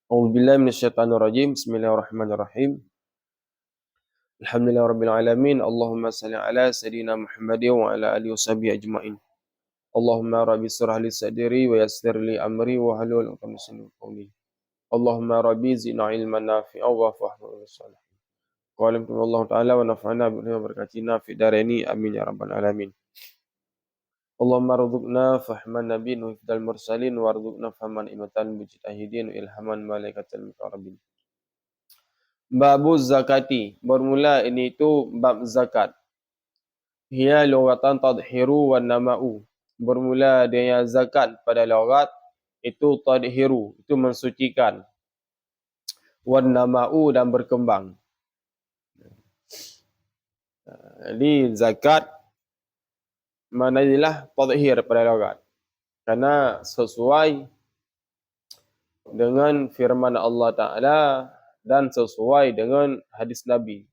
A'udzubillahi minasyaitonirrajim. Bismillahirrahmanirrahim. Alhamdulillahirabbil alamin. Allahumma shalli ala sayidina Muhammadin wa ala alihi washabihi ajmain. Allahumma rabbi shrah li sadri wa yassir li amri wa hlul 'uqdatam min qawli. Allahumma rabbi zidna ilman nafi'a wa fahman salih. Qala Allah ta'ala wa nafa'na bi barakatina fi daraini amin ya rabbal alamin. Allahumma rzuqna fahman nabiyyin wa hifdzal mursalin warzuqna fahman imatan mujtahidin wa ilhaman malaikatil muqarrabin. Babuz zakati. Bermula ini itu bab zakat. Hiya lughatan tadhiru wan nama'u. Bermula dengan zakat pada lughat itu tadhiru, itu mensucikan. Wan nama'u dan berkembang. Jadi zakat maknanya tadhir pada lughat. Karena sesuai dengan firman Allah Ta'ala dan sesuai dengan hadis Nabi.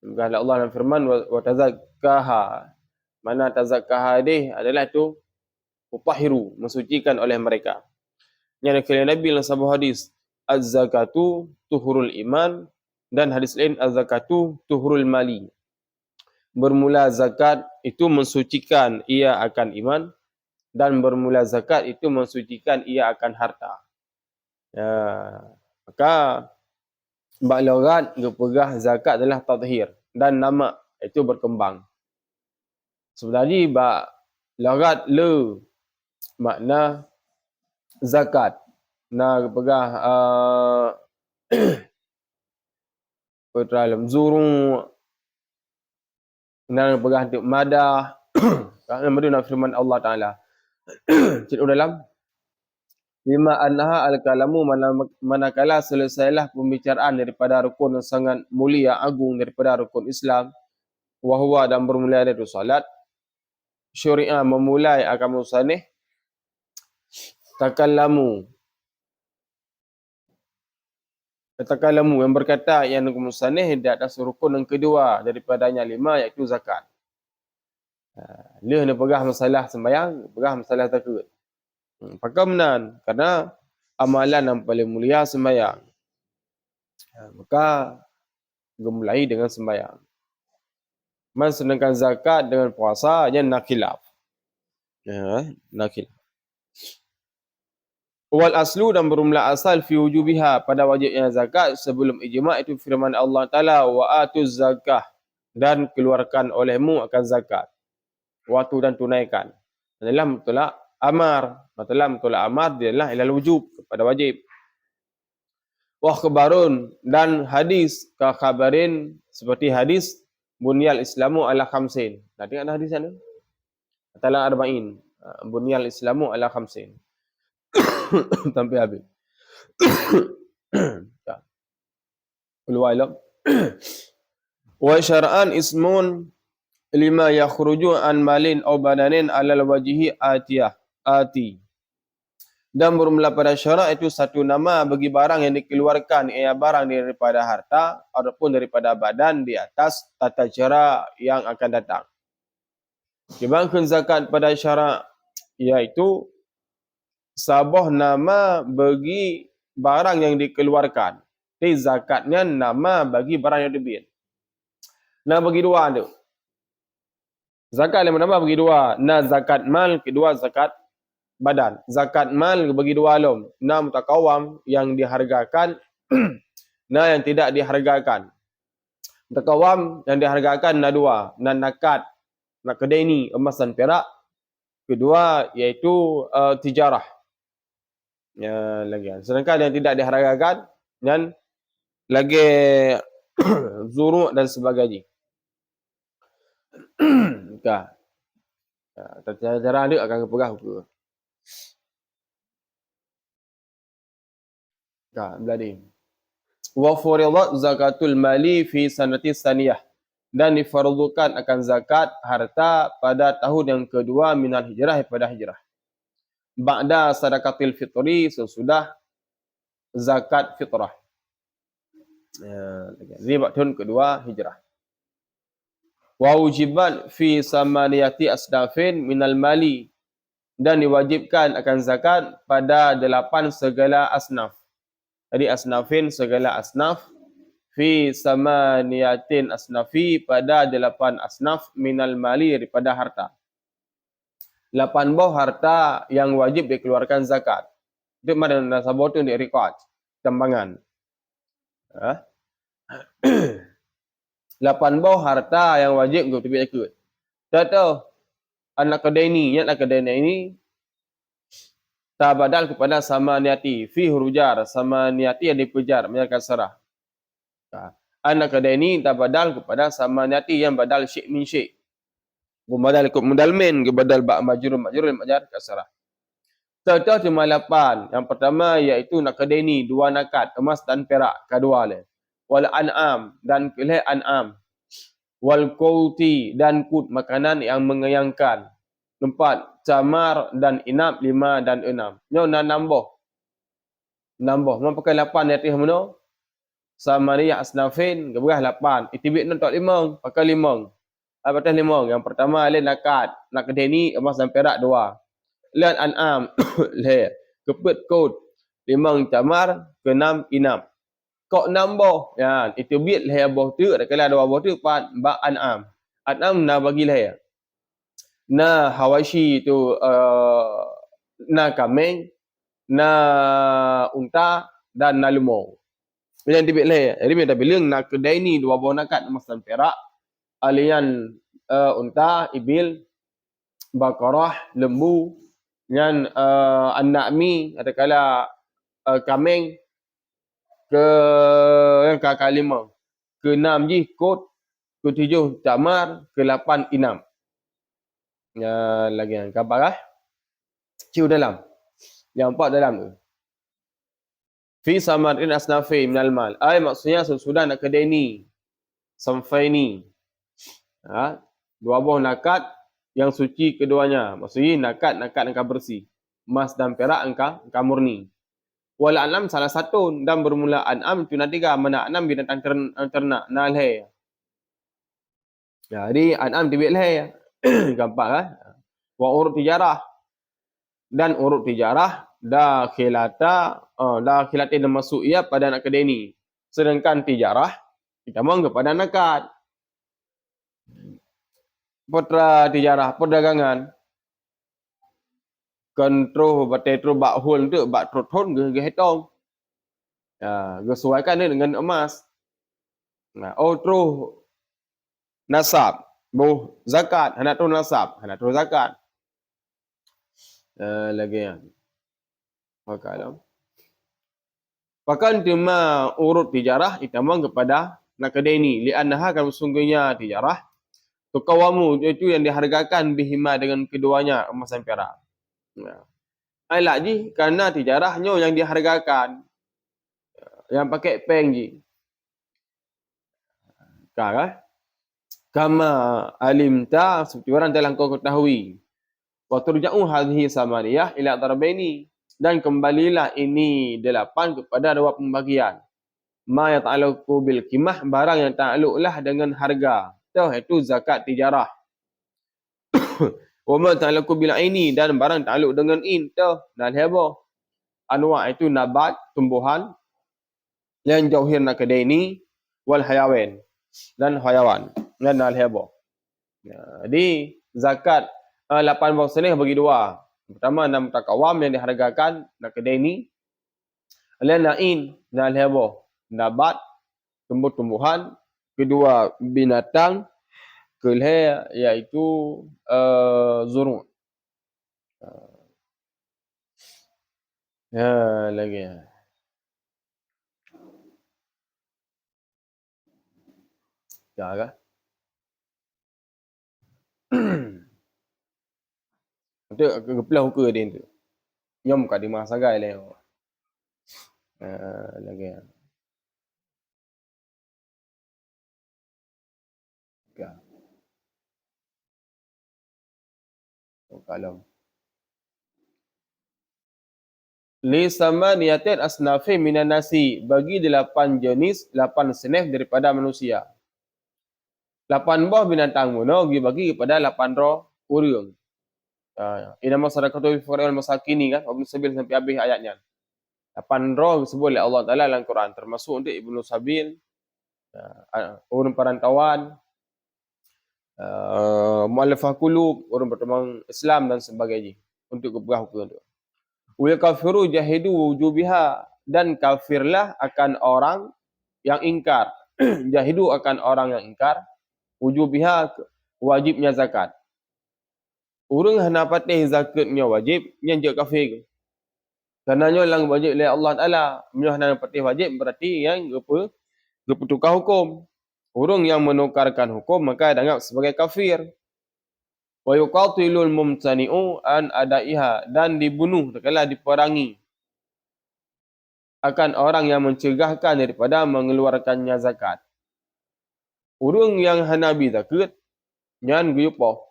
Kalau Allah dalam firman wa tazakkaha. Mana tazakkaha ini adalah itu mutahhiru, mensucikan oleh mereka. Yang dikatakan Nabi dalam sebuah hadis, az-zakatu tuhurul iman, dan hadis lain az-zakatu tuhurul mali. Bermula zakat itu mensucikan ia akan iman, dan bermula zakat itu mensucikan ia akan harta. Ya, maka bab lughat berpegang zakat adalah tadhir dan nama itu berkembang. Sebenarnya bab lughat le makna zakat. Nah berpegang dalam zuru dan berpegang untuk madah. Kerana menurut firman Allah Ta'ala. Cerita dalam lima annaha al-kalamu manakala selesailah pembicaraan daripada rukun yang sangat mulia agung daripada rukun Islam, wahwa dan bermula dari salat, syuri'ah memulai akan musannih, takallamu yang berkata yang musannih di atas rukun yang kedua daripadanya lima, iaitu zakat. Dia nak pegang masalah sembahyang, pegang masalah zakat. Pakamenan, kerana amalan yang paling mulia sembahyang. Maka dimulai dengan sembahyang. Sedangkan zakat dengan puasa yang nakilaf. Nakilaf. Wal aslu dan bermula asal fi wujubiha, pada wajibnya zakat sebelum ijma' itu firman Allah Ta'ala, wa atuz zakah, dan keluarkan olehmu akan zakat. Waktu dan tunaikan. Dalam tolak amar. Dalam tolak amar dia adalah ilal wujub, pada wajib. Wa khabarun, dan hadis ka khabarin, seperti hadis bunyal islamu ala khamsin. Tadi ada hadis sana? Atala arba'in. Bunyal islamu ala khamsin. Sampai habis. Keluar elok. Wa syara'an ismun lima yakhruju an malin aw badanin alal wajhi ati. Dan bermula pada syarak itu satu nama bagi barang yang dikeluarkan, ia barang daripada harta ataupun daripada badan di atas tata cara yang akan datang. Dibangkan zakat pada syarak, iaitu sabah nama bagi barang yang dikeluarkan. Jadi zakatnya nama bagi barang yang dibin. Nah bagi dua tu. Zakat yang nama bagi dua. Nah zakat mal, kedua zakat badan. Zakat mal bagi dua alum. Nah mutakawam yang dihargakan, nah yang tidak dihargakan. Mutakawam yang dihargakan nah dua. Nah nakat, nak kedai ni emas dan perak. Kedua iaitu tijarah. Ya, lagi. Sedangkan yang tidak dihargakan dan lagi zuru' dan sebagainya. Okey. Cara dia akan pegang ke. Beladi. Wa furidat zakatul mali fi sanati saniyah, dan difardukan akan zakat harta pada tahun yang kedua minal hijrah, pada hijrah. Ba'da sadaqatil fitri, sesudah zakat fitrah. Jadi tahun kedua hijrah. Wa ujibat fi samaniyati asdafin minal mali, dan diwajibkan akan zakat pada 8 segala asnaf. Jadi asnafin segala asnaf, fi samaniyatin asnafi pada 8 asnaf minal mali daripada harta. 8 buah harta yang wajib dikeluarkan zakat. Itu mana nasabah tu di record timbangan. 8 buah harta yang wajib untuk tibik zakat. Tahu anak kedai ni, ingatlah kedai ni tabadal kepada sama niati fi hurujar, sama niati yang dipujar menyatakan sarah. Anak kedai ni tabadal kepada sama niati yang badal syek min syek. Badal ikut modal min ke badal ba majrur majar kasarah. Contoh cuma 8. Yang pertama iaitu nak kedai ni 2 nakat emas dan perak kedua le. Wal an'am dan kelih an'am. Wal qauti dan kut makanan yang mengayangkan. 4 camar dan inap 5 dan 6. Nyo nak nambah. Mau pakai 8 niatih mano? Sama ni asnafin keberah 8. Itibik nak 5 pakai 5. Apatas 5. Yang pertama le nakat, nak kedai ni emas dan perak 2. Lan an'am le kepet kod 5 camar ke 6 inap. Kok nambah ya itu bit le abah tu ada kala 2 abah tu pat ba an'am. An'am na bagi le. Na hawashi tu na kambing, na unta dan na lemau. Bila tibik le. Jadi bila bilang nak kedai ni 2 buah nakat emas dan perak alian unta, ibil, bakarah, lembu, dengan an-na'mi, ada kala kambing, ke yang kakak 5, ke 6 ji kot, ke 7 camar, ke 8 inam. Ya, lagi yang kabar lah. Ciu dalam. Yang 4 dalam tu. Fi samarin asnafi minal mal. Maksudnya sesudah nak kedai ni, sampai ni. 2 buah nakat yang suci keduanya. Maksudnya nakat engkau bersih. Emas dan perak engkau murni. Wal an'am salah satu dan bermula an'am itu nanti mana an'am binatang ternak nalhe. Jadi an'am tibik leh. Gampang lah. Wa urut tijarah dan urut tijarah dakhilata dakhilatin masuk ia pada nak kedai ni. Sedangkan tijarah kita mau kepada nakat. Putra tijarah perdagangan kontrol batetro bakhul tu bak trothon ge hetong. Sesuaikan dia dengan emas. Terus nasab, buh zakat, hendak terus nasab, hendak terus zakat. Lagi yang kalau bahkan cuma urut tijarah itamang kepada nak kedai ni li'annaha kalau sungguhnya tijarah tukawamu itu yang dihargakan bihima dengan keduanya emas dan perak. Alah ji karena tijarahnya yang dihargakan yang pakai peng ji. Kama alimta seperti orang dalam kau ketahui. Wa turja'u hadhihi samaniyah ila darbaini dan kembalilah ini 8 kepada 2 pembagian. Ma yata'alluqu bil qimah barang yang takluklah dengan harga. Itu zakat tijarah. Wa ma ta'alluqu bil aini dan barang takluk dengan in dan heba. Anwa itu nabat tumbuhan yang jauhir nak kedai ni wal hayawan dan hayawan dan al heba. Jadi zakat 8 buah senih bagi 2. Pertama 6 takawam yang dihargakan nak kedai ni. Alain dan al heba. Nabat tumbuh-tumbuhan, kedua binatang, kelih iaitu zuru'. Lagi. Jaga. Itu kepelah hukum dia tu. Nyom kat di masa gai le. Lagi. Ya. Kalau li samaniyatin asnafi minan nasi bagi 8 jenis 8 senif daripada manusia. 8 buah binatang mono bagi kepada 8 roh urang. Inama sadaqatu lil fuqara wal masakin ni kan, Ibnu Sabil sampai habis ayatnya. 8 roh disebut oleh Allah Taala dalam Quran, termasuk untuk Ibnu Sabil, orang perantauan, mu'allafah qulub, orang bertemu Islam dan sebagainya, untuk keberah hukum itu. Wa kafiru jahidu wujubiha, dan kafirlah akan orang yang ingkar. Jahidu akan orang yang ingkar wujubiha, wajibnya zakat. Orang hendak patih zakatnya wajib, yang je kafir. Karenanya lang wajib oleh Allah Taala, menyohana patih wajib berarti yang bertukar hukum. Orang yang menukarkan hukum maka dianggap sebagai kafir. Wa yuqatilul mumtani'u an adaiha, dan dibunuh tatkala diperangi akan orang yang mencegahkan daripada mengeluarkannya zakat. Orang yang hanabi zakat nyan guyupoh.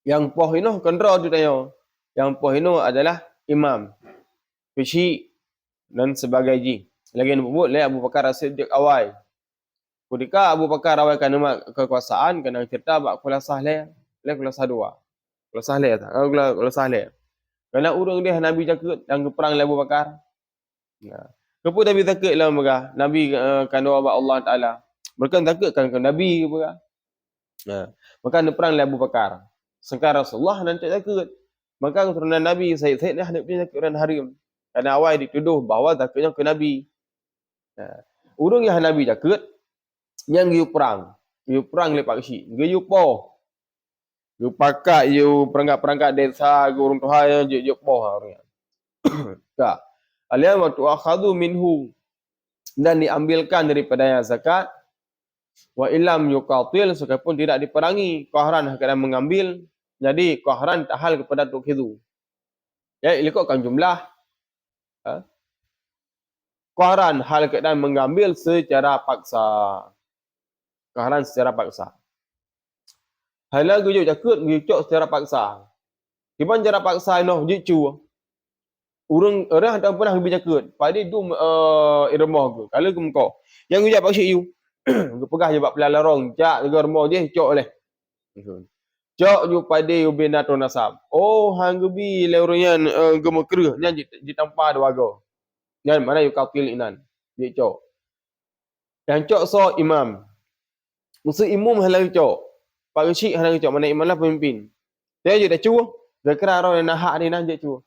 Yang poh ini kendra tu tanya. Yang poh ini adalah imam, peci dan sebagainya. Lagi disebut oleh Abu Bakar As-Siddiq awal. Ketika Abu Bakar awal kena kekuasaan, kena cerita bak kulasah le, kulasah dua. Kulasah le tak? Kulasah le. Kerana orang dia Nabi jaket dan perang le Abu Bakar. Kepu Nabi takut lah mereka. Nabi kandung abad Allah Ta'ala. Mereka takut kan Nabi mereka. Maka ada perang le Abu Bakar. Sengkar Rasulullah nanti takut. Maka keturunan Nabi Sayyid ni hendak punya takut dan harim. Kerana awal dituduh bahawa takutnya ke Nabi. Orang yang Nabi takut, yang you perang lepak si, you poh, you pakat, you perangkat desa, orang Tuhan yang you poh orang. Tak. Alian waktu akhadu minhu, dan diambilkan daripadanya zakat. Wa ilam yuqatil, sekalipun tidak diperangi, qahran kadang mengambil, jadi qahran tahal kepada tuk itu. Ya, ikutkan jumlah. Qahran hal keadaan mengambil secara paksa. Qahran secara paksa. Hala gujuk jakut gujuk secara paksa. Gimana cara paksa noh jicu. Orang tak pernah pergi jakut. Pada tu irmah ke. Kalau ke kau. Yang gujuk paksa you. Pegah je bab pelarong, jak juga remah dia cok oleh. Cok you pada you binato nasab. Oh hang gebi le orang gemo kereh nya di tanpa ada warga. Yang mana you kafil inan. Dia cok. Yang cok so imam. Musuh imam halang cok. Pak Syekh halang cok, mana imam lah pemimpin. Dia je dah cuah. Dia kira orang yang hak ni nak je cuah.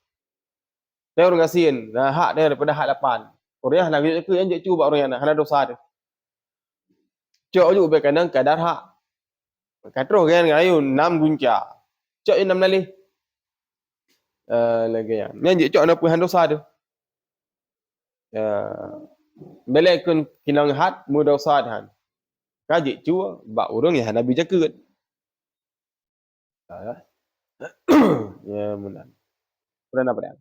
Dia orang kasihan. Nah hak dia daripada hak lapan. Orang yang halang je yang je cuah orang yang nak halang dosa dia. Cok juga berkadang kadar hak. Katro kan ayu 6 gunca. Cok 6 lali. Lagi yang. Yang cok nak puhan dosa tu. Belai kun kinang hat mu dosa han. Kajik cua bak urang yang Nabi jaket. Ya munan. Pernah apa dia?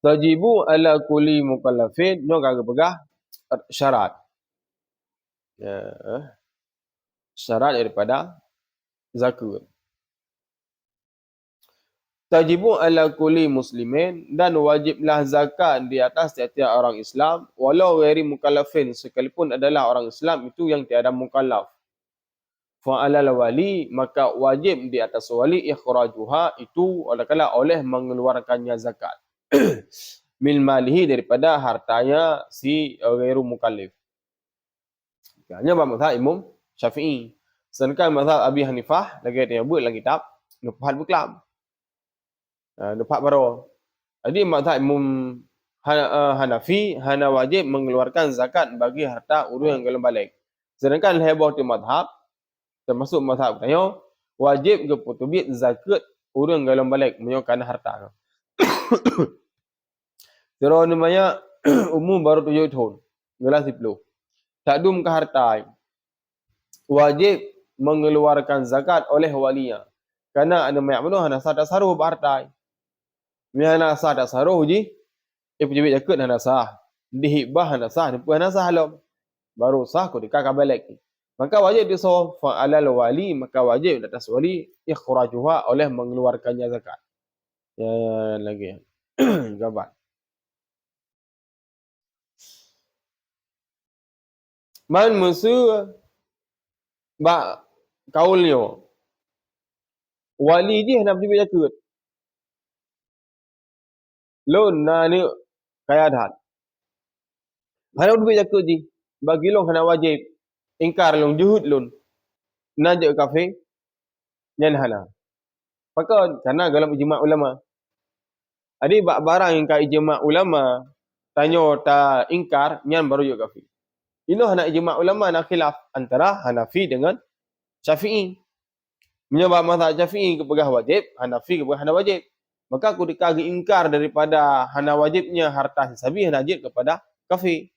Tajibu ala kulli mukallafin, nyo kagak pegah syarat. Syarat daripada zakat. Tajibu ala kulli muslimin, dan wajiblah zakat di atas setiap orang Islam, walau ghairi mukallafin, sekalipun adalah orang Islam itu yang tiada mukallaf. Fa alal wali, maka wajib di atas wali ikhrajuha, itu oleh mengeluarkannya zakat. Min malihi, daripada hartanya si ghairu mukallaf. Hanya mazhab Imam Syafi'i. Sedangkan mazhab Abi Hanifah lagi dia buat dalam kitab Nufahat Buklam. Nufahat Baro. Jadi mazhab Imam Hanafi hanya wajib mengeluarkan zakat bagi harta orang yang belum balik. Sedangkan heboh tu mazhab termasuk mazhab tanya wajib ke putubit zakat orang yang belum balik menyokkan harta. Kira namanya umum baru 7 tahun. Gelas 10. Tak dum ke harta. Wajib mengeluarkan zakat oleh walinya. Karena ada banyak penuh hana sah tasaruh harta. Hana sah tasaruh ji, pejabit zakat hana sah. Dihibah hana sah, dipuan hana sah halam. Baru sah ko dikak balik. Maka wajib disawaf alal wali, maka wajib atas wali ikhrajuha, oleh mengeluarkannya zakat. Ya lagi. Gambar. Man musu ba kaulnya. Wali je hendak beri zakat. Lon na ni kaya dah. Hendak beri zakat je. Bagi long hendak wajib. Ingkar long juhud lon. Najak kafir. Nyan hana. Pakon karena dalam ijma' ulama. Adi barang yang ka ijma' ulama tanyo ta ingkar nyan baru juga kafir. Ino hana ijma' ulama nak khilaf antara Hanafi dengan Syafi'i. Menyebab mazhab Syafi'i kepegah wajib, Hanafi kepegah hana wajib. Maka aku dikagi ingkar daripada hana wajibnya harta hisabi hana wajib kepada kafir.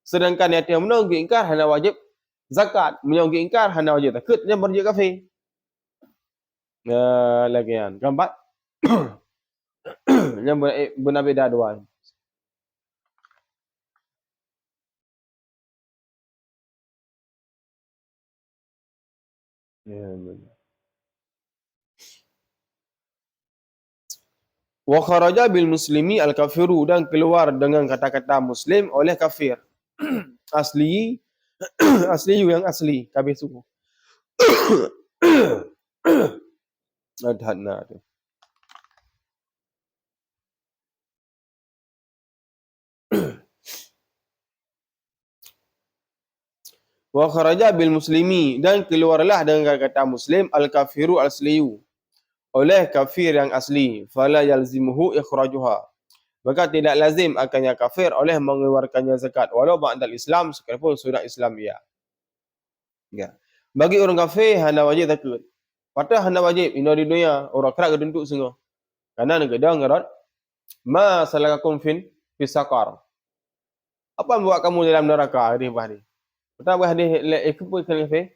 Sedangkan yang menunggu ingkar hana wajib zakat, menunggu ingkar hana wajib zakat, yang baru juga kafir. Lagian gambar. Yang benar beda dua. Wa kharaja bil muslimi al kafiru, dan keluar dengan kata-kata muslim oleh kafir. Asli asli yang asli kafir suku. Adhana tu. Wa kharaja bil muslimi, dan keluarlah dengan kata muslim al kafiru asliyu oleh kafir yang asli. Fala yalzimuhu ikhrajuha, maka tidak lazim akannya kafir oleh mengeluarkannya zakat walau ba'dal Islam, sekalipun sudah Islam ia. Ya. Bagi orang kafir hana wajib zakat. Patah hana wajib ino di dunia orang kerak geduntuk sungguh. Karena negara ngarat ma salakakum fi saqar. Apa membuat kamu dalam neraka hadis bahari? Pertama hadis ikut kafir.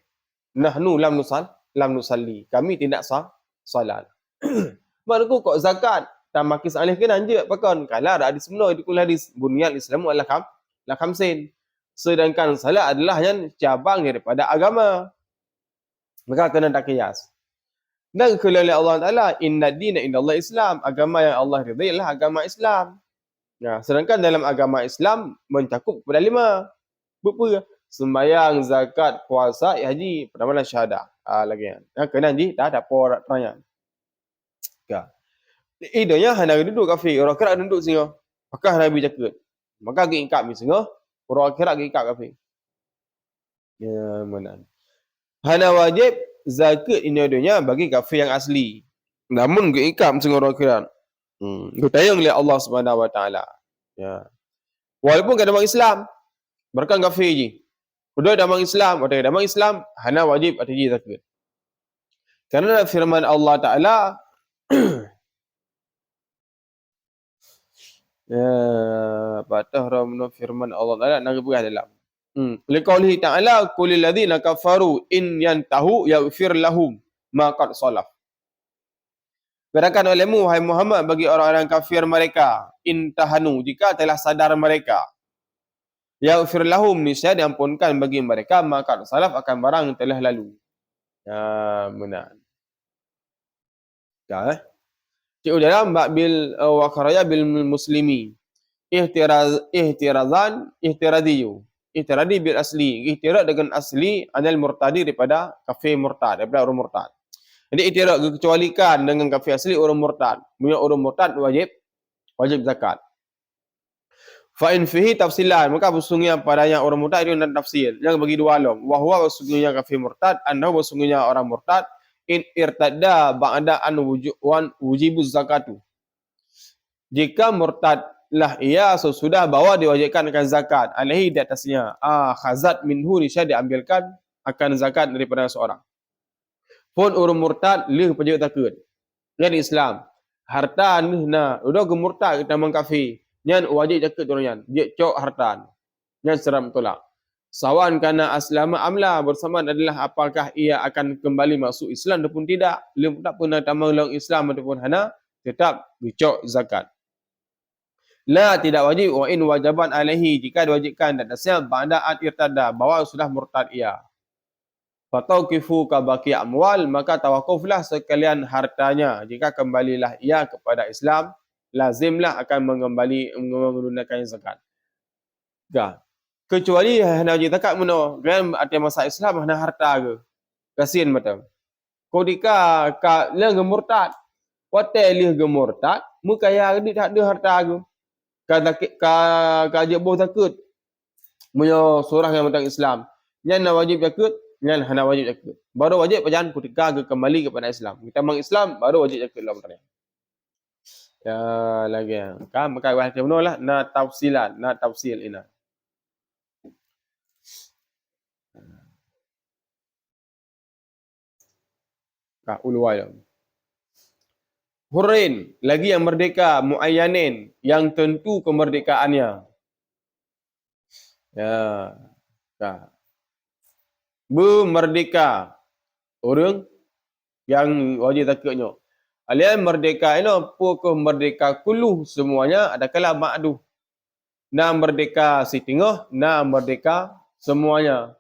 Nahnu lam nusalli. Kami tidak salat. Manaku kok zakat tak makis alih kena je pakon kala ada hadis semua dikul hadis bunyal Islamu ala khamsin. Sedangkan salat adalah yang cabang daripada agama. Maka kena tak qiyas. Dan kalau Allah Taala inna dina indallahi Islam, agama yang Allah ridai adalah agama Islam. Nah, sedangkan dalam agama Islam mencakup kepada 5. Berapa? Sembahyang, zakat, puasa, haji, pertama syahadah. Lagi kan. Kena ji dah ada por tanya. Ya. Idanya hana duduk kafir, orang kira duduk singa. Maka Nabi cakap. Maka gi ingkap mi singa, orang kira gi ingkap kafir. Ya, mana. Hana wajib zakat ini adanya bagi kafir yang asli. Namun gi ingkap singa orang kira. Gutayang oleh Allah Subhanahu Wa Taala. Ya. Walaupun kadang Islam, berkan kafir je. Udah dalam Islam, hana wajib atau zakat. Karena firman Allah Taala patah ramno firman Allah Taala nak buah dalam. Liqaulihi ta'ala qulil ladzina kafaru in yantahu yaghfir lahum ma qad salaf. Katakan olehmu wahai Muhammad bagi orang-orang kafir mereka, intahanu, jika telah sadar mereka, yaghfir lahum, niscaya diampunkan bagi mereka ma qad salaf, akan barang yang telah lalu. Benar. Ya. Cikgu dalam bil wa kharaja bil muslimi ihtiradi bil asli, ihtirad dengan asli anil murtadi, daripada kafir murtad, daripada orang murtad. Jadi ihtirad dikecualikan dengan kafir asli orang murtad. Punya orang murtad wajib zakat. Fa in fihi tafsilan, maka bersungguhnya padanya orang murtad itu dan tafsir. Yang bagi dua alam. Wa huwa bersungguhnya kafir murtad, annahu bersungguhnya orang murtad in irtadda ba'da an wujibuz zakatu. Jika murtadlah ia sesudah bahawa diwajibkan zakat alaihi di atasnya, khazat minhu, niscaya diambilkan akan zakat daripada seorang. Pun orang murtad lih wajib zakat. Yang Islam harta na udah gemurtad kita mengkafir, nyan wajib zakat orang dia cok harta. Nyan seram tolak. Sawan kana aslama amla, bersamaan adalah apakah ia akan kembali masuk Islam ataupun tidak. Lim tak pernah tamalong Islam ataupun hana, tetap dicok zakat. La, tidak wajib. Wa in wajaban alaihi, jika diwajibkan dan atasnya ba'da an irtada, bahawa sudah murtad ia. Fatauqifu ka baqi amwal, maka tawakuflah sekalian hartanya. Jika kembalilah ia kepada Islam, lazimlah akan menggunakan zakat. Ya. Kecuali hana wajib zakat muno. Kan ada masa Islam hana harta ke. Kasihan macam. Kau dika ka leng gemurtad. Hotel lih gemurtad, muka ya ni tak ada harta ke. Ka dia boh zakat. Munyo surah yang tentang Islam. Yang nak wajib zakat, yang hana wajib zakat. Baru wajib pajan ketika kembali kepada Islam. Kita mang Islam baru wajib zakat lah menteri. Ya lagi kan makai wah dia lah na tafsilan, na tafsil ina. Ka ulwai. Hurrin, lagi yang merdeka, muayyanin, yang tentu kemerdekaannya. Ya. Ka. Bermerdeka. Orang yang wajib zakatnya. Alian merdeka ini apa merdeka kuluh semuanya ada kala ma'duh. Na merdeka sitingah, na merdeka semuanya.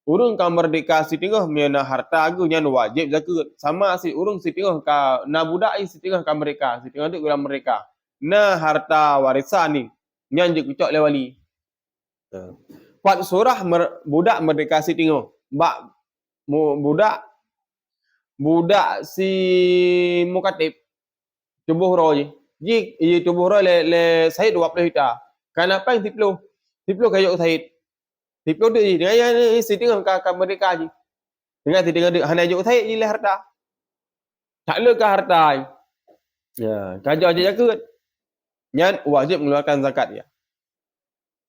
Urung ka merdeka sitingah miana harta agu yang wajib zakat. Sama si urung sitingah ka na budak sitingah ka mereka, sitingah tu gula mereka. Na harta warisan ni yang dikucak oleh wali. Pat surah budak merdeka sitingah. Bak budak si mukatib tubuh roh je. Ji tubuh roh le Said 20 hita. Kenapa yang tiplo kayak Said. Tiplo tu dengan yang si tengah ka merdeka je. Dengan si tengah hana juk Said je le harta. Tak le ka harta. Ya, kajar je zakat. Yang wajib mengeluarkan zakat dia.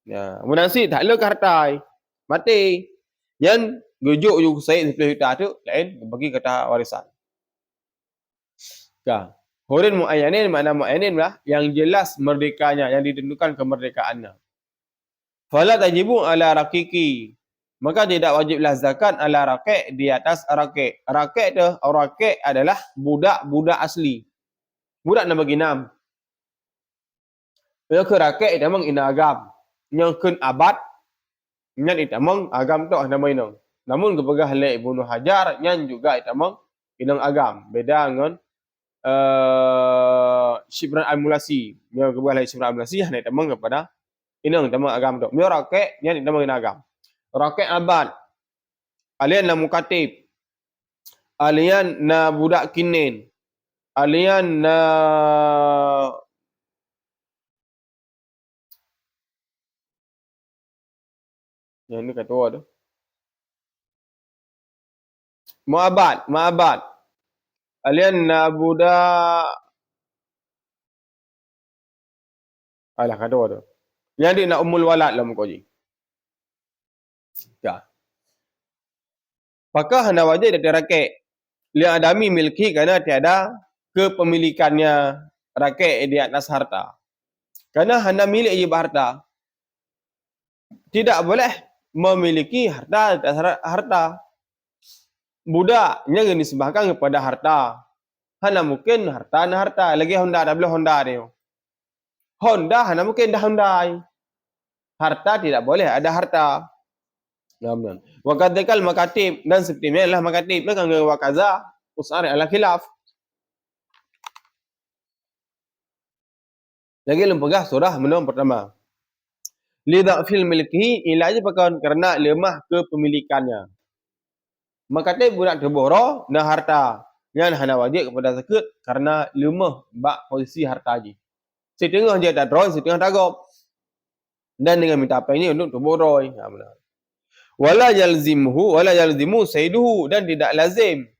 Ya, munasi tak le ka harta. Mati. Yang gujuk ju Said 10 hita tu lain bagi kata warisan. Ka. Hurin muayyanin makna muayyanin lah yang jelas merdekanya, yang ditentukan kemerdekaannya. Fala tajibu ala raqiqi. Maka tidak wajiblah zakat ala raqiq di atas raqiq. Raqiq tu, raqiq adalah budak-budak asli. Budak nama ginam. Yang ke raqiq itu ina agam. Yang kun abad yang itu agam tu nama inang. Namun kepegah oleh Ibnu Hajar yang juga itu inang agam. Beda dengan Syibran Al-Mulasi. Dia kebuah lagi Syibran Al-Mulasi hanya temang kepada inang temang agam tu. Dia rakyat yang temang ina agam. Rakyat abad. Alian na mukatib. Alian na budak kinin. Alian na yang ni kata tu. Mu'abad. Alian na budak alah kata tu. Yang dia nak umul walad lah muka je. Ya. Apakah hana wajib dari rakyat? Liang adami milki kerana tiada kepemilikannya rakyat di atas harta. Kerana hana milik ia harta. Tidak boleh memiliki harta atas harta. Budak yang disebahkan kepada harta. Hana mungkin harta na harta. Lagi Honda dah boleh Honda ni. Honda hana mungkin dah Honda. Harta tidak boleh ada harta. Namun, waqadikal makatib dan seperti ini adalah makatib dengan wakaza usari ala khilaf. Lagi lempegah surah menurut pertama. Lidha'fil milkihi ilaji pakan kerana lemah kepemilikannya. Makatib budak terboro na harta yang hana wajib kepada zakat karena lemah bak posisi harta ji. Setengah dia tak drone, setengah tak gop. Dan dengan minta apa ini untuk terboro. Ya benar. Wala yalzimu saiduhu dan tidak lazim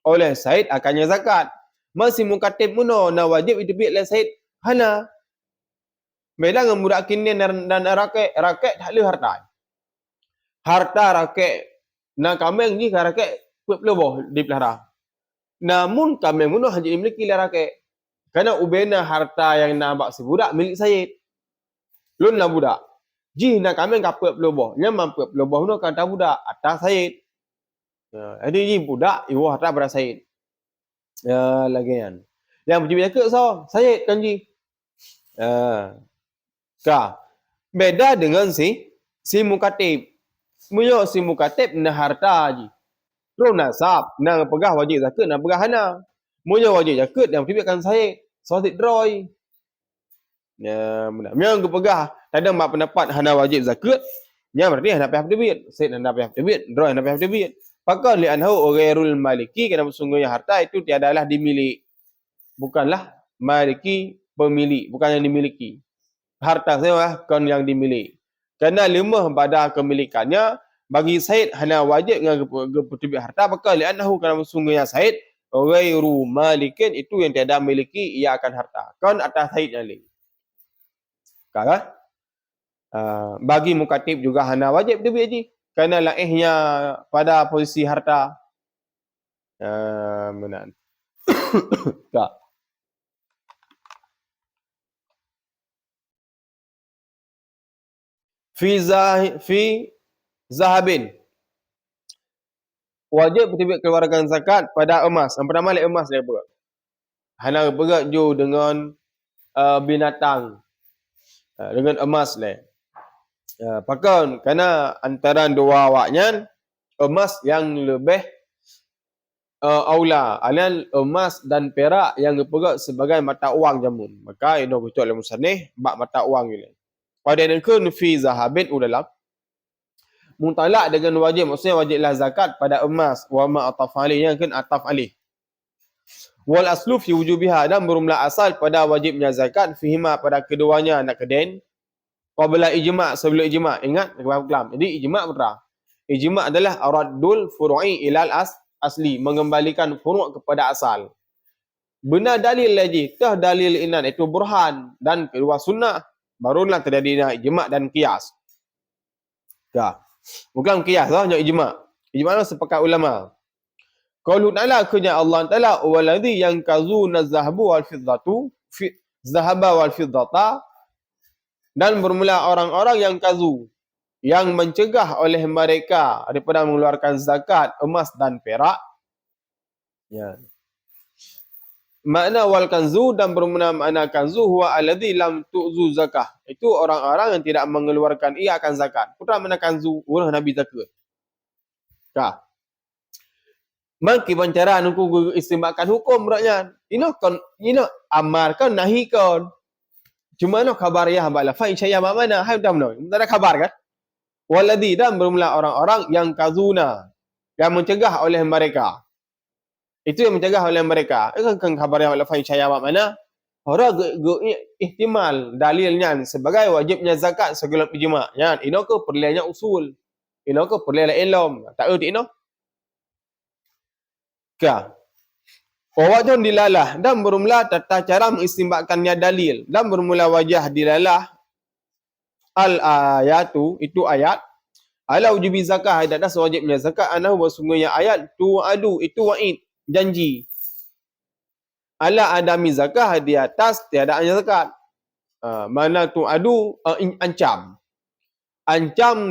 oleh Said akannya zakat. Masih mukatib muno na wajib itu bi oleh Said hana. Beda dengan budak kinin dan rakyat tak ada harta. Harta rakyat na kambing ni rakyat peleboh dipelihara. Namun kambing muno hanya dimiliki oleh rakyat. Kerana ubena harta yang nampak si budak milik Said. Lun na budak. Ji nak kami kapet peloboh. Yang mampu peloboh tu kata budak atas Said. Jadi ji budak ibu harta pada Said. Ya lagi kan. Yang berjibit ke so Said kan ji. Ka. Beda dengan si mukatib. Munyo si mukatib na harta ji. Terus nasab na pegah wajib zakat na pegah hana. Munyo wajib zakat yang berjibitkan Said. So Said droy. Ya benar. Yang kepegah kadang mak pendapat hana wajib zakat, Nya berarti hendak pihak debit, Said hendak pihak debit, Roy hendak pihak debit. Maka li anhu ghairul maliki, kerana sesungguhnya harta itu tiadalah dimilik. Bukanlah maliki pemilik, bukan yang dimiliki. Harta saya kan yang dimiliki. Kerana lemah pada kemilikannya, bagi Said hanya wajib dengan tebit harta, maka li anhu kerana sesungguhnya Said ghairu malikin, itu yang tiada miliki, ia akan harta. Kan atas Said yang lain. Kan? Bagi mukatib juga hana wajib debit haji. Kerana laihnya pada posisi harta. Benar. Tak. Fi zahabin. Wajib tebit keluarkan zakat pada emas. Yang pertama lek emas dia berat. Hana berat ju dengan binatang. Dengan emas lek. Pakan kerana antara dua awaknya emas yang lebih aula, alian emas dan perak yang dipegang sebagai mata wang jamun. Maka ini betul oleh musannif bab mata wang ini. Pada yang fi zahabin udalam mutalak dengan wajib, maksudnya wajiblah zakat pada emas wa ma ataf alih, yang kan ataf alih. Wal aslu fi wujubiha, dan bermula asal pada wajibnya zakat fihima pada keduanya nak keden. Qabla ijma', sebelum ijma'. Ingat kelam. Jadi ijma' betul. Ijma' adalah raddul furu'i ilal asli, mengembalikan furu' kepada asal. Benar dalil lagi, tah dalil inan itu burhan dan kedua sunnah, barulah terjadi ijma' dan qiyas. Ya. Bukan qiyas lah, hanya ijma'. Ijma' sepakat ulama. Qaulu ta'ala, kerja Allah Ta'ala, waladhi yankazuna zahabu wal fiddatu, zahaba wal fiddata, dan bermula orang-orang yang kazu, yang mencegah oleh mereka daripada mengeluarkan zakat emas dan perak. Ya. Makna wal kanzu, dan bermula makna kanzu huwa alladhi lam tu'zu zakah. Itu orang-orang yang tidak mengeluarkan ia akan zakat. Putra mana kanzu? Urah Nabi zakat. Kah? Maki pancara nunggu istimbakan hukum beratnya. Ino amarkan nahikan. Cuma no khabar ya hamba fa insya Allah mana hai dah no. Tak ada khabar kan? Waladhi, dan bermula orang-orang yang kazuna, yang mencegah oleh mereka. Itu yang mencegah oleh mereka. Kan khabar ya fa insya Allah mana? Orang ihtimal dalilnya sebagai wajibnya zakat segala ijma'. Ya, ino ke perliannya usul. Ino ke perlian ilmu. Tak erti ino. Ka. Wajah dilalah, dan bermula tata cara mengistimbakannya dalil, dan bermula wajah dilalah al-ayatu, itu ayat ala wujubi zakah, tidak sewajibnya zakat, anahu bersungguhnya ayat tu adu, itu wa'id, janji, ala adami zakah, di atas tiadaannya zakat. Mana tu adu, ancam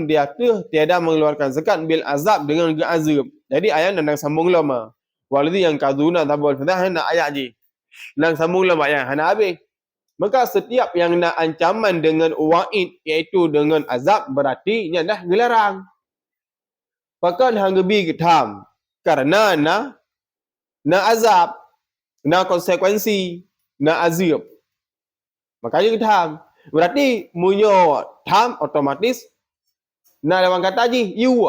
di atas tiada mengeluarkan zakat bil azab, dengan azab. Jadi ayat dan sambung lama. Waladhi yang kaduna tabul fidah, nak ayat je. Dan sambung lama yang hana habis. Maka setiap yang nak ancaman dengan wa'id, iaitu dengan azab, berarti ia dah dilarang. Pakan hang gebi getam. Karena na azab, na konsekuensi, na azab. Makanya getam. Berarti munyo tam otomatis na lawan kata je you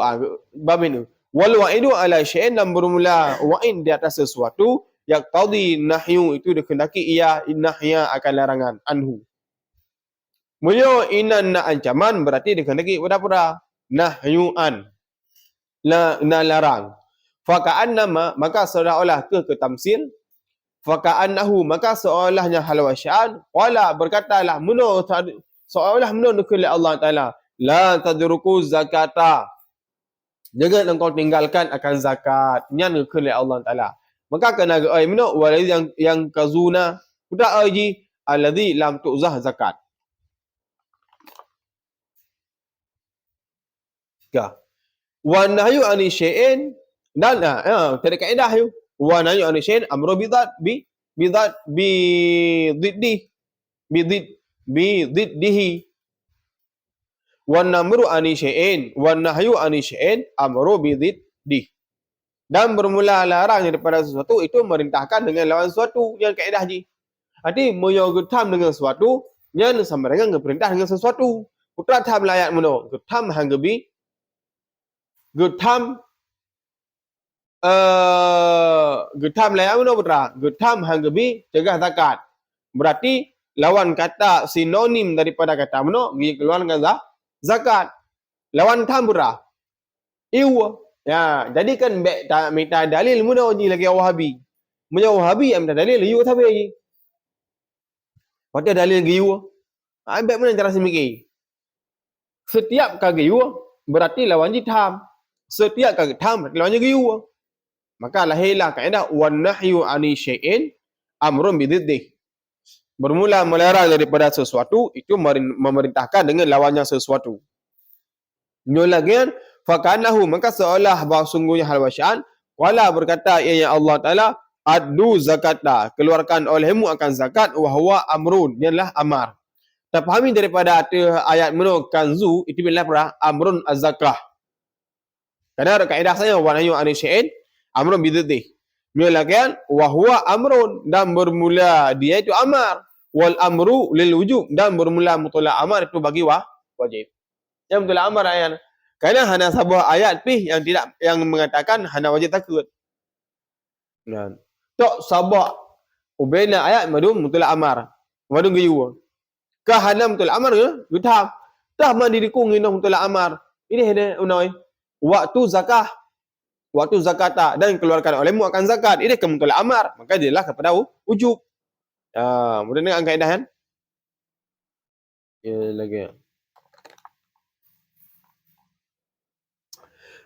babin. Wal wa'idu ala syai'in, dan bermula wa'id di atas sesuatu yang tadi nahyu, itu dikendaki ia nahya akan larangan anhu. Munyo inan na ancaman, berarti dikendaki pada nahyuan, na larang. Faka'annama, maka seolah-olah ke tamsil. Faka'annahu, maka seolahnya halwasya'an. Wala, berkatalah muno, seolah muno nukul Allah Ta'ala, la tadruku zakata, jangan engkau tinggalkan akan zakat. Nya nukul Allah Ta'ala. Maka kena muno waladhi yang kazuna, udah aji alladhi lam tu'zah zakat. Ya. Wa nahyu ani syai'in, dan tadi kaedah yu. Wa nahyu ani syai'in amru bididdihi. Wa namru ani syai'in, wa nahyu ani syai'in amru bididdihi. Dan bermula larang daripada sesuatu, itu merintahkan dengan lawan sesuatu, yang kaedah ji. Arti menyogetam dengan sesuatu, yang sama dengan perintah dengan sesuatu. putra tham layak meno getam hanggebi getam getam layak meno putra getam hanggebi cegah zakat. Berarti lawan kata sinonim daripada kata meno keluarkan zakat. Lawan tham putra iu. Ya, jadi kan minta dalil meno ni lagi Wahabi. Punya Wahabi yang minta dalil iu thabe lagi. Pada dalil giu. Ambil mana cara semikir. Setiap kali giu berarti lawan tham. Setiap kali tham berarti lawan giu. Maka lahirlah kaedah wan nahyu ani syai'in amrun bididdih. Bermula melarang daripada sesuatu itu memerintahkan dengan lawannya sesuatu. Ini lagi fakanahu maka seolah bahawa sungguhnya hal wasya'an wala berkata ya Allah Ta'ala addu zakata keluarkan olehmu akan zakat wa huwa amrun dia adalah amar. Tak fahami daripada ayat menu kanzu itu bila pernah amrun az-zakah. Karena ada kaedah saya wa nahyu ani syai'in amrun bididdih. Ini lagi wa huwa amrun dan bermula dia itu amar wal amru lil wujub dan bermula mutlaq amar itu bagi wajib. Yang mutlaq amar ayat kerana hanya sebuah ayat yang mengatakan hanya wajib takut. Nah, tok sabah ubena ayat madum mutlaq amar. Madum giyu. Ka hana mutlaq amar ke? Gutam. Dah mandi dikung ino mutlaq amar. Ini hene unoi. Waktu zakah. Waktu zakata dan keluarkan olehmu akan zakat. Ini ke mutlaq amar. Maka dialah kepada wujub. Mudah dengan kaedah kan? Ya lagi.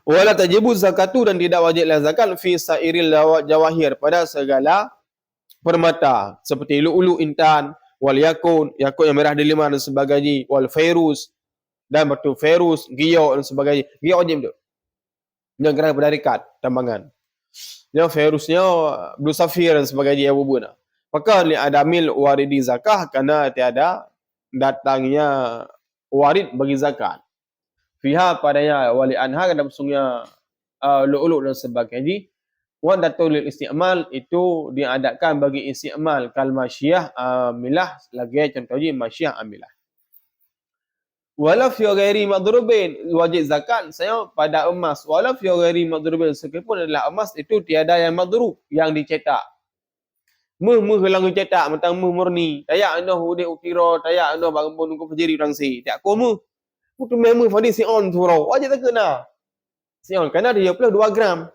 Wala tajibu zakatu dan tidak wajiblah zakat fi sairil jawahir pada segala permata seperti lu'lu intan wal yakun yang merah delima dan sebagainya wal fairuz dan batu fairuz giyo dan sebagainya. Giyo wajib tu. Yang kena pada rikat tambangan. Yang fairuznya blue sapphire dan sebagainya yang bubuna. Maka ni ada mil waridi zakah kerana tiada datangnya warid bagi zakat. Fiha padanya wali anha dalam sungnya lu'lu' dan sebagainya. Wa datul isti'mal itu diadakan bagi isti'mal kal masyiyah amilah lagi contohnya masyiyah amilah. Wala fi ghairi madrubin wajib zakat saya pada emas wala fi ghairi madrubin sekalipun adalah emas itu tiada yang madrub yang dicetak. Meh hilang cetak mentang murni. Tayak anda udik ukira, tayak anda bangun nunggu fajiri rangsi. Tak komu. Putu memu fadi si on surau. Wajib tak kena. Si on kerana 72 gram.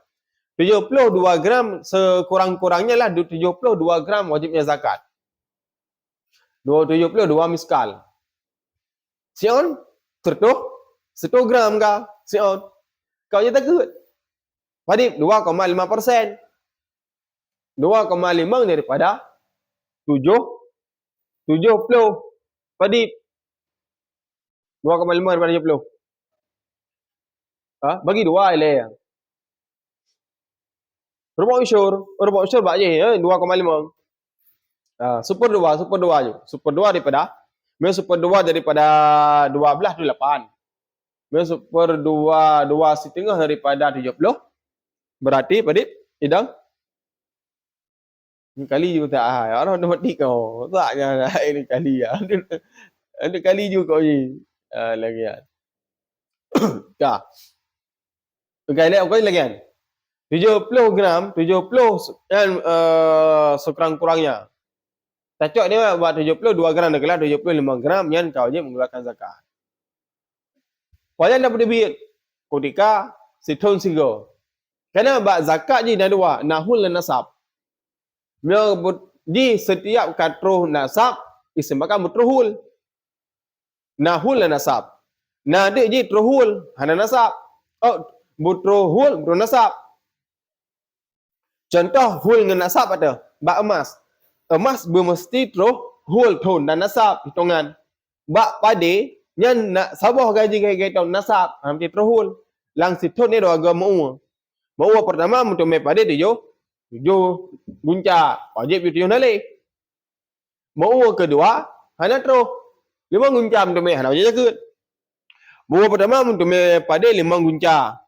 72 gram sekurang-kurangnya lah 72 gram wajibnya zakat. 72 miskal. Si on 100 gram kah? Si on. Kau je takut. Fadi 2,5%. 2,5 daripada 70. Fadi 2,5 daripada 70. Bagi 2 ile. Rupa usyur bak je 2,5. Super 2 je. Super 2 daripada super 2 daripada 12 tu 8. Super 2 setengah daripada 70. Berarti pada idang kali juga tak orang matematik kau. Taknya ini kali ya. Ada kali juga kau ni. Lagi kan. Dah. Kali lagi kan. 70 gram, 70 kan sekurang-kurangnya. Tacok dia buat 72 gram dah kelas 75 gram yang kau je mengeluarkan zakat. Wajib dapat duit. Ketika setahun sigo. Kerana buat zakat je dah dua, nahul dan nasab. Di setiap katruh nasab isemakan mutruhul. Nahul dan nasab. Nadik je truhul, hana nasab. Mutruhul, nasab. Contoh hul dengan nasab ada. Bak emas. Emas bermesti hul tun dan nasab hitungan. Bak pade yang nak sabah gaji tahun nasab, hampir terhul. Lang situ ni dua agama mau. Mau pertama untuk me pade tujuh gunca, wajib tujuh nale. Mau kedua hana terus 5 gunca untuk me hana wajib jagut. Mau pertama untuk me pade 5 gunca.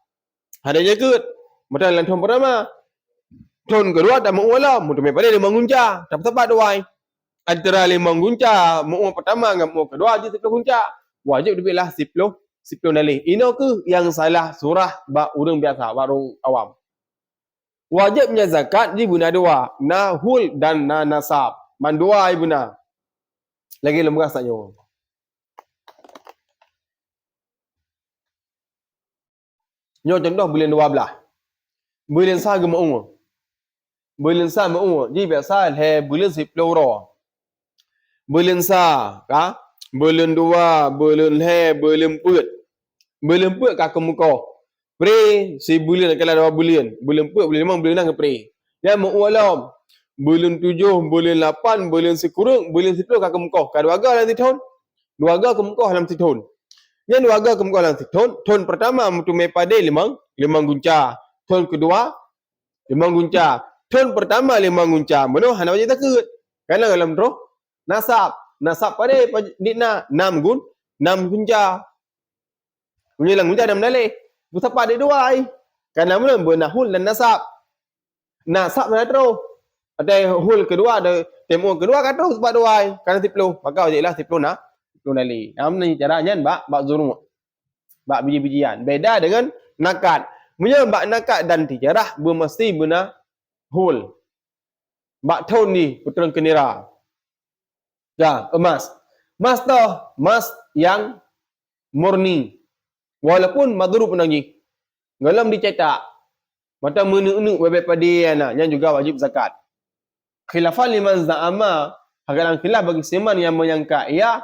Hana jagut. Betul lan pertama. Tahun kedua tak mau lah, untuk me pade 5 gunca. Tak tepat doai. Antara 5 gunca, mau pertama dengan mau kedua je 10 gunca. wajib duitlah 10 nalih. Ino ke yang salah surah bak urang biasa, bak orang awam. Wajibnya zakat di guna dua, nahul dan nasab. Man dua ibuna. Lagi lemah saja. Nyo contoh bulan 12. Bulan sah ke mau. Bulan sah mau. Jadi biasa he bulan 10 ro. Bulan sah, ka? Bulan 2, bulan he, bulan put. Bulan put ka kemuka. Pre si bulan kalau 2 bulan. Bulan put, bulan 5, bulan 6 ke pre. Ya mau alam. Bulan 7, bulan 8, bulan sekurang, bulan 10 ka kemuka. Ka dua dalam tahun. Dua kemuka dalam tahun. Yang dua kemuka dalam tahun. Tahun pertama mutu me pade limang gunca. Tahun kedua 5 gunca. Tahun pertama 5 gunca. Mana hana wajib takut. Karena dalam roh nasab pada dina 6 gunca. Menyilang gunca dan menalih. Betapa ada dua ai. Karena mana bernahul dan nasab. Nasab mana terus. Ada hul kedua, ada temu kedua kan terus sebab dua ai. Karena 10. Maka wajiblah 10 nalih. Namanya caranya bak zuru. Bak biji-bijian. Beda dengan nakat. Menyebab nakat dan tijarah bermesti benar hul. Bak tahun ni putera kenira. Ya, emas. Emas tu, emas yang murni. Walaupun madrub lagi. Ngalam dicetak. Mata menuk-nuk bebek padian yang juga wajib zakat. Khilafan liman za'ama, hagalan khilaf bagi seman yang menyangka ia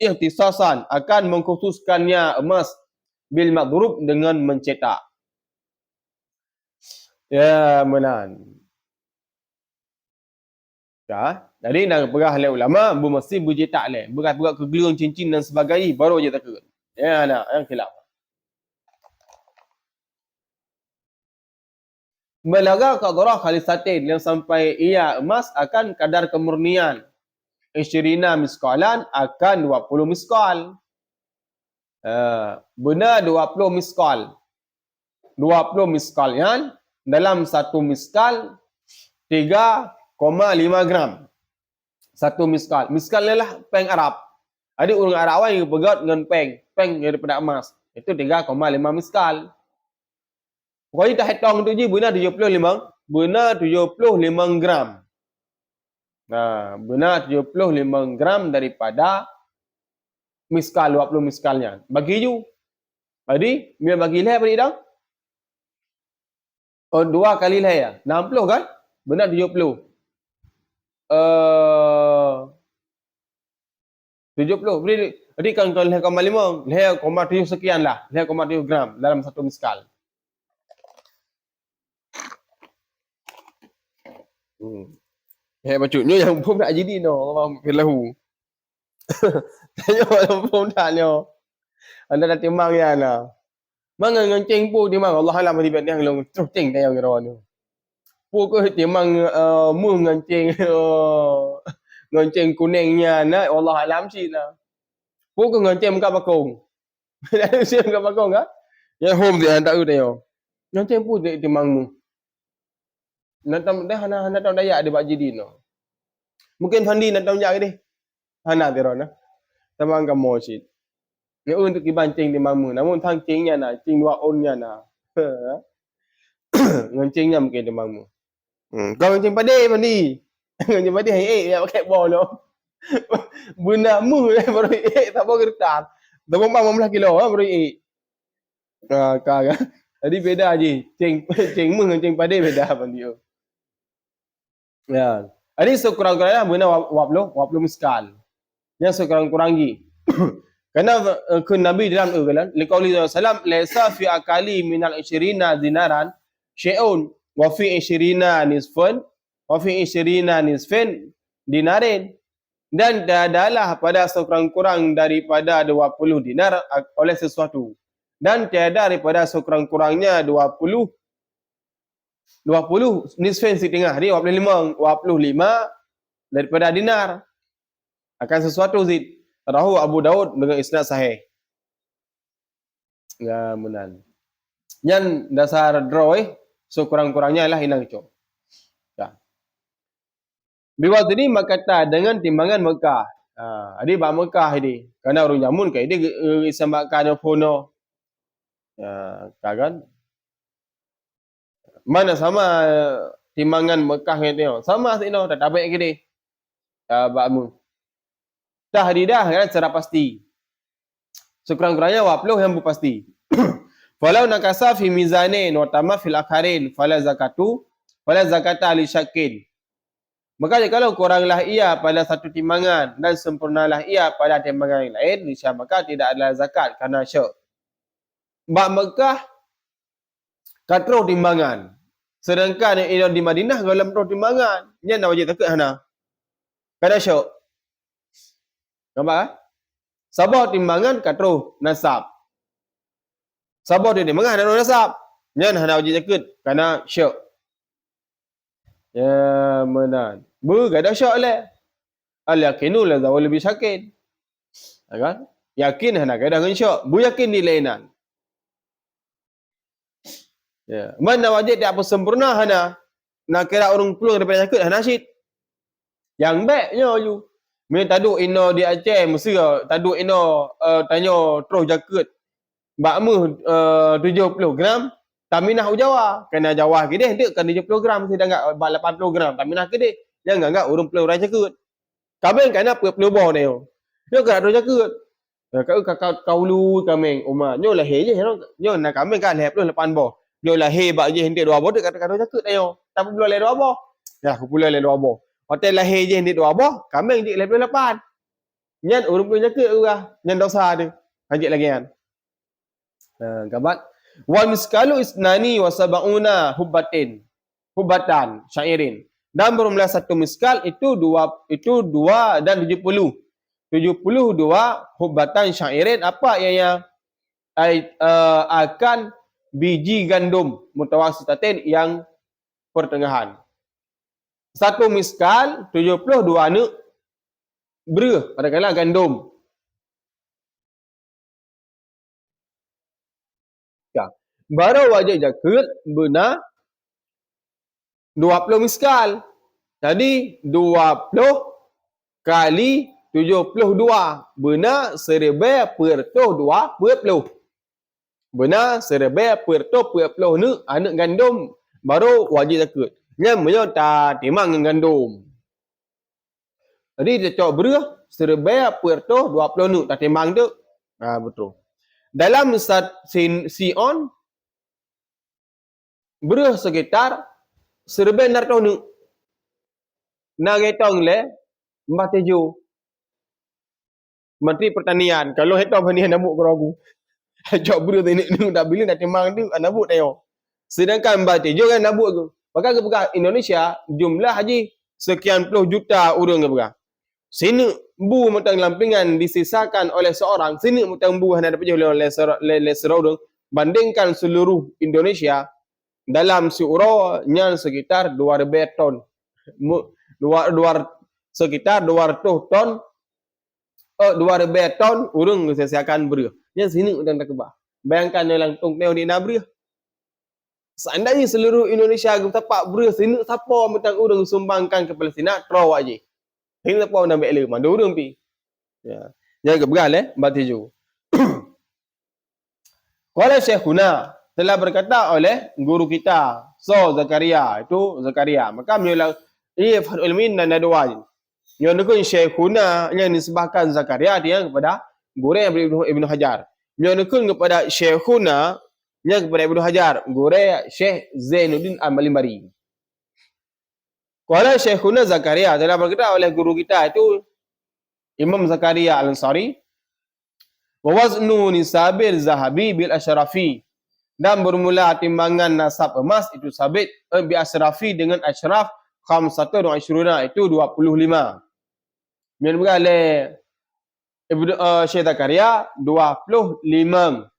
ihtisasan akan mengkhususkannya emas bil madrub dengan mencetak. Ya, menan. Ya, jadi dah pegah oleh ulama mesti bercetak leh. Berat-berat kegelung cincin dan sebagainya baru je takut. Ya, nak yang khilaf. Balaga qadrah khalisatin yang sampai ia emas akan kadar kemurnian. Isyirina miskalan akan 20 miskal. Benar 20 miskal. 20 miskal yang dalam satu miskal 3,5 gram. Satu miskal. Miskal adalah peng Arab. Ada orang Arab yang pegat dengan peng. Peng daripada emas. Itu 3,5 miskal. Pokoknya tak hitung tu je benar 75 gram. Nah, benar 75 gram daripada miskal 20 miskalnya. Bagi you. Jadi, dia bagi leh apa dah? Oh, 2 kali leh ya. 60 kan? Benar 70. 70. Jadi kan kalau leh 0,5, leh 0,7 sekian lah. Leh 0,7 gram dalam satu miskal. Bacuknya yang pun tak jadi no. Allah filahu. Tanya orang pun tak nyo. Anda dah timbang ya na. Mang ngancing pu timbang Allah alam di yang long terus cing tayang ro ni. Pu ko timbang mu ngancing ngancing kuningnya na Allah alam si na. Pu ko ngancing ka bakong. Dah siap ka bakong ka? Ya home dia tak tahu. Ngancing pu timbang mu. Natam dah hana tahu daya dia bak jadi no. Mungkin Fandi nak tahu jak deh. Hana terona. Tamang kamu sih. Ni untuk dibancing di mamu. Namun tangcingnya na, cing 2 onnya na. Ngancingnya mungkin di mamu. Kau ngancing pade Fandi. Ngancing pade hai ya pakai bol lo. Bunda mu baru tak bawa kertas. Dah 15 kilo baru Kagak. Jadi beda je. Cing mu ngancing pade beda Fandi. Ya. Jadi sekurang-kurangnya benar 20 miskal. Yang sekurang-kurangi. Karena kun Nabi dalam ugalan liqauli sallam laisa fi akali minal 20 dinaran syai'un wa fi 20 nisfun wa fi 20 nisfin dinarin, dan tiadalah pada sekurang-kurang daripada 20 dinar oleh sesuatu, dan tiada daripada sekurang-kurangnya 20 nisfin setengah, dia 25 daripada dinar akan sesuatu zid. Rahu Abu Daud dengan isnad sahih. Ya menan. Yang dasar draw sekurang-kurangnya lah hilang itu. Ya. Biwaz ini makata dengan timbangan Mekah. Adi ba Mekah ini. Karena orang jamun kai dia isambakkan fono. Kan? Mana sama timbangan Mekah ni tengok. Sama sino tak baik gini. Bakmu. Dah dah kan secara pasti. Sekurang-kurangnya waploh yang pasti. Falau nakasa fi mizanin wa tamma fil akharin fala zakata li syakin. Maka kalau kuranglah ia pada satu timbangan dan sempurnalah ia pada timbangan yang lain, niscaya maka tidak adalah zakat kerana syak. Bak Mekah katro timbangan. Sedangkan yang di Madinah dalam pro timbangan, nya nak wajib takut hana. Kerana syak. Nampak? Sabar timbangan katro nasab. Sabar dia timbangan dan nasab. Nya hana wajib takut kerana syak. Ya menan. Bergada syak le. Al-yaqinu la zawal lebih syakin. Kan? Yakin hana gadah dengan syak. Bu yakin di lainan. Ya. Mana wajib tak apa sempurna hana. Nak kira orang pulang daripada sakit hana syid. Yang baiknya you. Mereka taduk ino di Aceh Mesir, taduk ino tanya terus jaket. Bakmu 70 gram, taminah Jawa. Kena Jawa kedeh dia kan 70 gram sedang enggak 80 gram taminah kedeh. Jangan enggak urung pulau orang jaket. Kami kan apa pulau bawah ni. Yo kan ada jaket. Kau lu kami umah. Nyo lahir je nyo nak kami kan lahir pulau lepan bawah. Nyo lahir bak je hendak dua bawah dia kata jaket ayo. Tapi pulau lahir dua bawah. Ya aku pulau lahir dua bawah. Hotel lahir je hendak dua bawah, kami je lahir pulau lepan. Nyan urung pulau jaket juga. Nyan dosa dia. Lanjut lagi kan. Kabat. Wa miskalu isnani wa sab'una hubbatan syairin. Dan bermula satu miskal itu dua dan 70. 72 hubbatan syairin apa yang akan biji gandum mutawassitatin yang pertengahan. Satu miskal 72 anak beruh katakanlah gandum. Baru wajib zakat benar 20 miskal. Jadi 20 kali 72 benar 1/20. Benar 1/20 ni anak gandum baru wajib zakat. Nya tak timang dengan gandum. Jadi dia cakap beruh 1/20 ni tak timang tu. Betul. Dalam Sion beruh sekitar 1/600 ni. Nak hitong le 47. Menteri Pertanian. Kalau hitong pertanian nabuk keragu. Cak beruh ni tak bila nak timang tu nabuk tayo. Sedangkan 47 kan nabuk tu. Maka ke Indonesia jumlah haji sekian puluh juta orang ke berah. Sini bu metang lampingan disisakan oleh seorang, sini metang bu hanya dapat oleh seorang bandingkan seluruh Indonesia dalam seurau nya sekitar 200 ton. Sekitar 200 ton 200 ton urang sesiakan beruh. Nya sini metang tak kebah. Bayangkan dalam tong teo di nabrih. Seandainya seluruh Indonesia tapak beruh sini siapa metang urang sumbangkan ke Palestin terau aje. Ini apa nak ambil le mandu urang pi. Ya. Jangan kebegal batiju. Qala Syekhuna telah berkata oleh guru kita Zakaria itu Zakaria. Maka menyolah ini Fathul Ilmin dan Nadwa. Yang dukun Syekhuna yang disebahkan Zakaria dia kepada guru Ibnu Hajar. Yang dukun kepada Syekhuna yang kepada Ibnu Hajar, guru Syekh Zainuddin Al-Malimbari. Qala Syekhuna Zakaria telah berkata oleh guru kita itu Imam Zakaria Al-Ansari, wa waznu nisabil zahabi bil asyrafi, dan bermula timbangan nasab emas itu sabit bi asyrafi dengan asyraf 25 itu 25. Yang berkata Ibnu Syekh Zakaria 25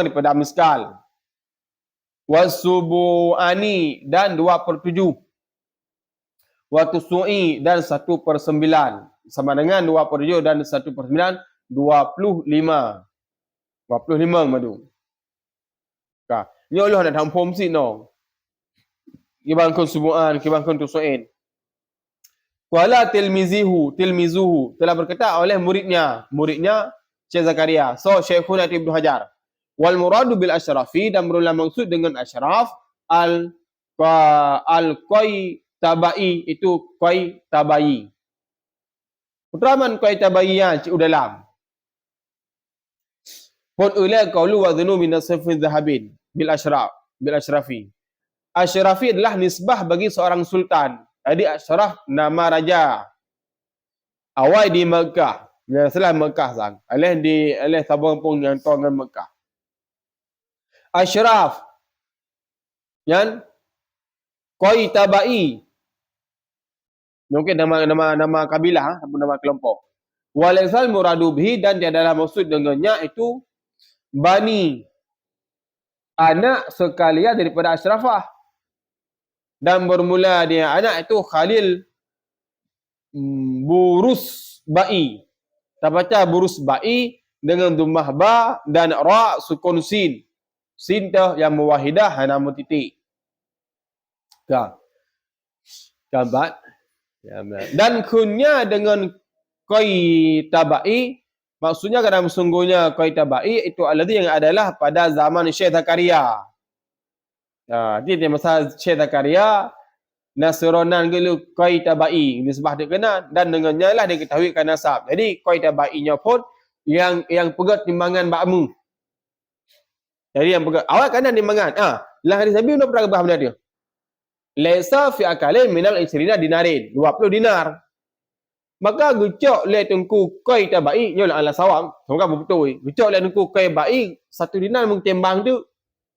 daripada miskal. Wasubu'ani dan 2/7. Watusu'i dan 1/9. Sama dengan 2/7 dan 1/9, 25. 25 madu. Ka. Ni Allah nak tampom si no. Kibang kun subu'an, kibang kun tusu'in. Qala tilmizuhu telah berkata oleh muridnya Syekh Zakaria. So Syekhuna Ibnu Hajar. Wal muradu bil asyrafi, dan berulang maksud dengan asyraf al qai tabai, itu qai tabai. Utraman qai tabainya cik dalam. Pun ulai qaulu wa dhunu min nasfin dhahabin bil asyrafi. Asyrafi adalah nisbah bagi seorang sultan. Jadi asyraf nama raja. Awal di Mekah. Yang salah Mekah sang. Alih sabang pun yang tongan Mekah. Asyraf yang qai tabai. Mungkin nama kabilah ataupun nama kelompok. Walaisal muradu bihi, dan tiadalah maksud dengannya itu bani, anak sekalian daripada asyrafah. Dan bermula dia anak itu Khalil Burus Ba'i. Kita baca Burus Ba'i dengan dhammah ba dan ra sukun sin. Sin yang muwahidah nama titik. Ya. Gambar. Dan kunya dengan qai tabai, maksudnya kadang sungguhnya qai tabai itu alladhi yang adalah pada zaman Syekh Zakaria. Dia masa Syekh Zakaria Nasronan gelu qai tabai nisbah dia kena, dan dengannya lah dia ketahuikan nasab. Jadi qai tabainya pun yang pegat timbangan bakmu. Jadi yang pegat awal kanan timbangan. Lah hadis Nabi nak pernah bahas benda dia. Laisa fi akalin minal 20 dinarin, 20 dinar. Maka gecok le tengku qai tabai nyolah ala sawang. Semoga betul. Gecok le tengku qai tabai 1 dinar mung timbang tu.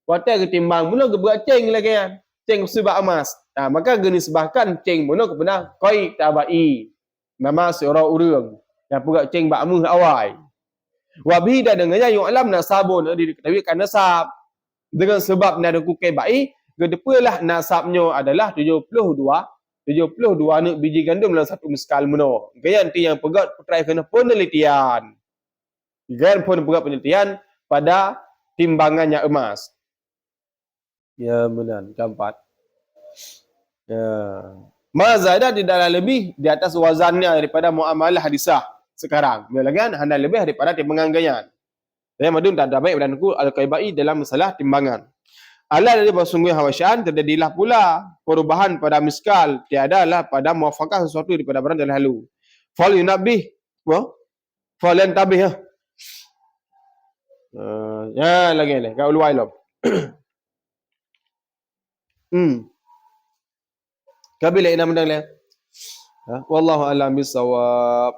Watai ke timbang mula ke berat ceng lagi kan. Ceng sebab emas. Maka genisbahkan ceng mula kepada qai tabai. Nama seorang urang yang pegat ceng bakmu awal. Wabi dan dengannya yung alam nasabun, diketahuikan nasab. Dengan sebab nak ada qai tabai, kedepalah nasabnya adalah 72 anak biji gandum dalam satu miskal meno. Gaya nanti yang pegat putrai kena penelitian. Gaya pun pegat penelitian pada timbangannya emas. Ya benar, keempat. Ya. Mazadah di dalam lebih di atas wazannya daripada muamalah hadisah sekarang. Bila lagi anda lebih daripada timbangan ganyan. Saya madun tak ada baik dan ku al-qaibai dalam masalah timbangan. Allah dari bersungguh hawasyan terjadilah pula perubahan pada miskal, tiadalah pada muafakah sesuatu daripada barang yang lalu. Fal yunabih, fal yantabih. Ya lagi ni, kau luai lom. Kabila ina mendang le. Wallahu a'lam bissawab.